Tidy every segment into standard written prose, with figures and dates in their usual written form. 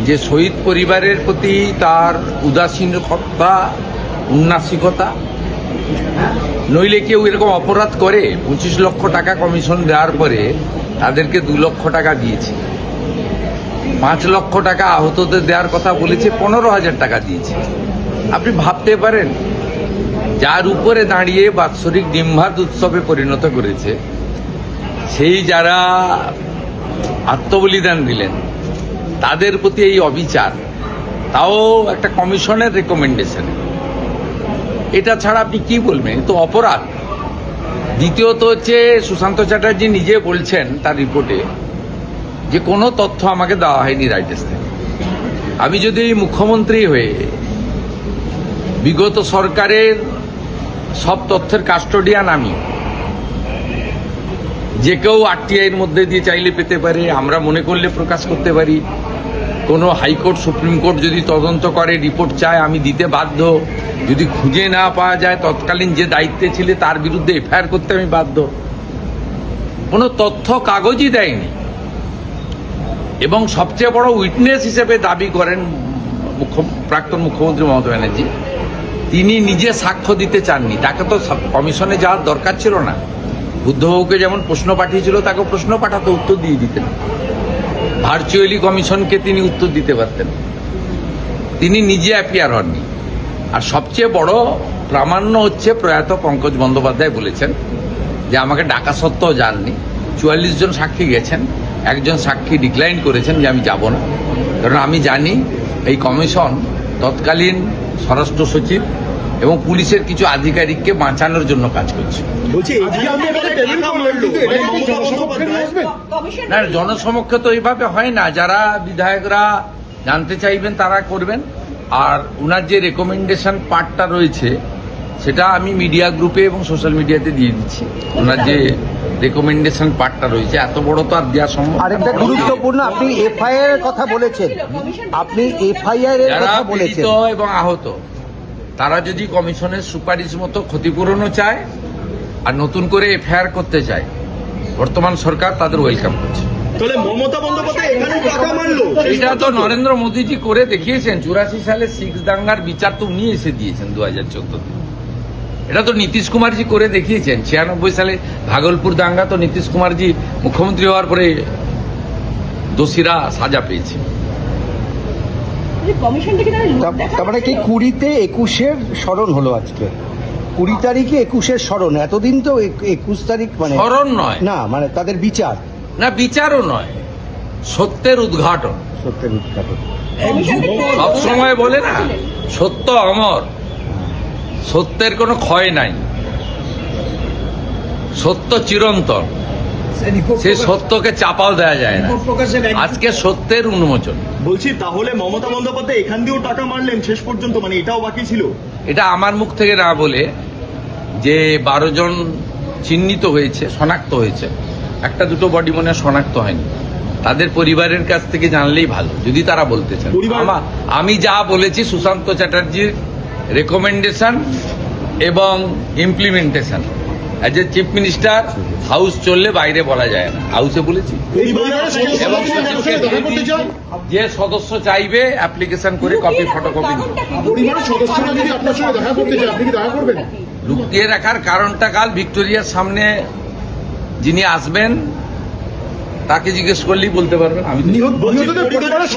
যে শহীদ পরিবারের প্রতি তার উদাসীনতা, উন্নাসিকতা, নইলে কেউ এরকম অপরাধ করে 25 লক্ষ টাকা কমিশন দেওয়ার পরে তাদেরকে 2 লক্ষ টাকা দিয়েছে, 5 লক্ষ টাকা আহতদের দেওয়ার কথা বলেছে, 15,000 টাকা দিয়েছে। আপনি ভাবতে পারেন যার উপরে দাঁড়িয়ে বাৎসরিক ডিম্বাদ উৎসবে পরিণত করেছে, সেই যারা আত্মবলিদান দিলেন তাদের প্রতি এই অবিচার, তাও একটা কমিশনের রেকমেন্ডেশন, এটা ছাড়া আপনি কি বলবেন? এ তো অপরাধ। দ্বিতীয়ত হচ্ছে, সুশান্ত চ্যাটার্জি নিজে বলছেন তার রিপোর্টে যে কোনো তথ্য আমাকে দেওয়া হয়নি রাইটার্স থেকে। আমি যদি মুখ্যমন্ত্রী হয়ে বিগত সরকারের সব তথ্যের কাস্টোডিয়ান, আমি যে কেউ আরটিআইয়ের মধ্যে দিয়ে চাইলে পেতে পারে, আমরা মনে করলে প্রকাশ করতে পারি, কোনো হাইকোর্ট সুপ্রিম কোর্ট যদি তদন্ত করে রিপোর্ট চায় আমি দিতে বাধ্য, যদি খুঁজে না পাওয়া যায় তৎকালীন যে দায়িত্বে ছিলে তার বিরুদ্ধে এফআইআর করতে আমি বাধ্য। কোনো তথ্য কাগজই দেয়নি, এবং সবচেয়ে বড় উইটনেস হিসেবে দাবি করেন প্রাক্তন মুখ্যমন্ত্রী মমতা ব্যানার্জি, তিনি নিজে সাক্ষ্য দিতে চাননি। তাকে তো কমিশনে যাওয়ার দরকার ছিল না। বুদ্ধবাবুকে যেমন প্রশ্ন পাঠিয়েছিল তাকে প্রশ্ন পাঠাতে উত্তর দিয়ে দিতেন, ভার্চুয়ালি কমিশনকে তিনি উত্তর দিতে পারতেন। তিনি নিজে অ্যাপিয়ার হননি। আর সবচেয়ে বড় প্রামাণ্য হচ্ছে প্রয়াত পঙ্কজ বন্দ্যোপাধ্যায় বলেছেন যে আমাকে ডাকা সত্ত্বেও যাননি। 44 জন সাক্ষী গেছেন, একজন সাক্ষী ডিক্লাইন করেছেন যে আমি যাব না, কারণ আমি জানি এই কমিশন তৎকালীন স্বরাষ্ট্র সচিব এবং পুলিশের কিছু আধিকারিককে বাঁচানোর জন্য কাজ করছে। না, জনসমক্ষে তো এইভাবে হয় না। যারা বিধায়করা জানতে চাইবেন তারা করবেন। আর উনার যে রেকমেন্ডেশন পার্টটা রয়েছে সেটা আমি মিডিয়া গ্রুপে এবং সোশ্যাল মিডিয়াতে দিয়ে দিচ্ছি। ওনার যে রেকমেন্ডেশন পার্টটা রয়েছে এত বড় তো আর দেওয়া সম্ভব। আরেকটা গুরুত্বপূর্ণ, আপনি এফআইআর এর কথা বলেছেন, আপনি এফআইআর এর কথা বলেছেন, যারা এবং আহত তারা যদি কমিশনের সুপারিশ মতো ক্ষতিপূরণও চায় আর নতুন করে এফআইআর করতে চায়, বর্তমান সরকার তাদের ওয়েলকাম করছে। তাহলে মমতা বন্দ্যোপাধ্যায় এখানে টাকা মারলো, এটা তো নরেন্দ্র মোদীজি করে দেখিয়েছেন। 84 সালে শিখ দাঙ্গার বিচার তো উনি এসে দিয়েছেন 2014-তে। এটা তো নীতিশ কুমারজি করে দেখিয়েছেন। 96 সালে ভাগলপুর দাঙ্গা তো নীতিশ কুমারজি মুখ্যমন্ত্রী হওয়ার পরে দোষীরা সাজা পেয়েছে। তার মানে কি 20-তে 21-এর স্মরণ হলো আজকে, 20 তারিখে 21-এর স্মরণ। এতদিন তো 21 তারিখ মানে স্মরণ নয় না, মানে তাদের বিচার না, বিচারও নয়, সত্যের উদ্ঘাটন। সত্যের উদ্ঘাটন সব সময় বলে না, সত্য অমর, সত্যের কোনো ক্ষয় নাই, সত্য চিরন্তন, সেই সত্যকে চাপাও দেওয়া যায় না। আজকে সত্যের উন্মোচন। বলছি তাহলে মমতা বন্দ্যোপাধ্যায় এখান দিয়েও টাকা মারলেন শেষ পর্যন্ত, মানে এটাও বাকি ছিল? এটা আমার মুখ থেকে না বলে, যে 12 জন চিহ্নিত হয়েছে, শনাক্ত হয়েছে, একটা দুটো বডি মনে শনাক্ত হয়নি, তাদের পরিবারের কাছ থেকে জানলেই ভালো যদি তারা বলতে চান। আমি যা বলেছি সুশান্ত চ্যাটার্জির রেকমেন্ডেশন এবং implementation, as a chief minister house চললে বাইরে বলা যায় না, হাউসে বলেছি। এবং যে সদস্য চাইবে অ্যাপ্লিকেশন করে কপি ফটোকপি লুকিয়ে রাখার কারণটা কাল ভিক্টোরিয়ার সামনে যিনি আসবেন তাকে জিজ্ঞেস করলেই বলতে পারবেন। আমি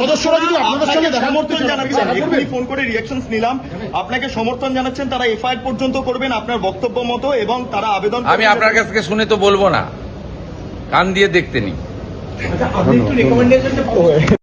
সদস্যরা যদি আপনাদের সঙ্গে দেখা করতে জানাচ্ছেন, এখনই ফোন করে রিঅ্যাকশনস নিলাম, আপনাকে সমর্থন জানাচ্ছেন, তারা এফআইআর পর্যন্ত করবেন আপনার বক্তব্য মতো, এবং তারা আবেদন। আমি আপনার কাছ থেকে শুনে তো বলবো না, কান দিয়ে দেখতে নি।